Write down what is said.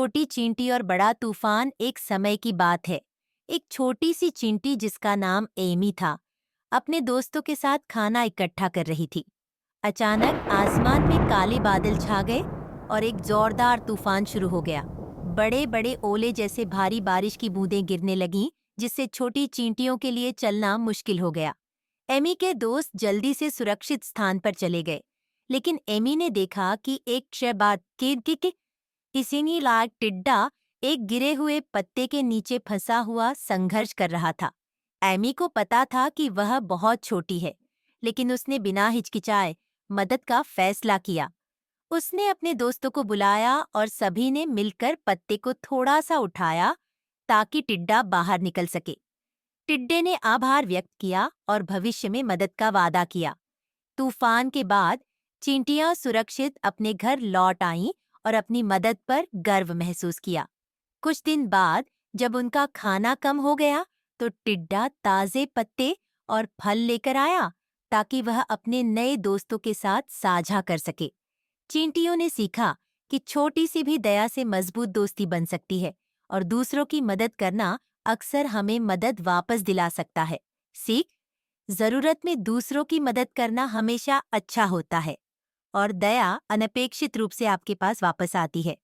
छोटी चींटी और बड़ा तूफान। एक समय की बात है। एक छोटी सी चींटी जिसका नाम एमी था, अपने दोस्तों के साथ खाना इकट्ठा कर रही थी। अचानक आसमान में काले बादल छा गए और एक जोरदार तूफान शुरू हो गया। बड़े बड़े ओले जैसे भारी बारिश की बूंदें गिरने लगीं, जिससे छोटी चींटियों के लिए चलना मुश्किल हो गया। एमी के दोस्त जल्दी से सुरक्षित स्थान पर चले गए, लेकिन एमी ने देखा कि एक क्षय बाद इसीनी लायक टिड्डा एक गिरे हुए पत्ते के नीचे फंसा हुआ संघर्ष कर रहा था। एमी को पता था कि वह बहुत छोटी है, लेकिन उसने बिना हिचकिचाए मदद का फैसला किया। उसने अपने दोस्तों को बुलाया और सभी ने मिलकर पत्ते को थोड़ा सा उठाया ताकि टिड्डा बाहर निकल सके। टिड्डे ने आभार व्यक्त किया और भविष्य में मदद का वादा किया। तूफान के बाद चींटियां सुरक्षित अपने घर लौट आईं और अपनी मदद पर गर्व महसूस किया। कुछ दिन बाद जब उनका खाना कम हो गया, तो टिड्डा ताजे पत्ते और फल लेकर आया ताकि वह अपने नए दोस्तों के साथ साझा कर सके। चींटियों ने सीखा कि छोटी सी भी दया से मजबूत दोस्ती बन सकती है और दूसरों की मदद करना अक्सर हमें मदद वापस दिला सकता है। सीख: जरूरत में दूसरों की मदद करना हमेशा अच्छा होता है और दया अनपेक्षित रूप से आपके पास वापस आती है।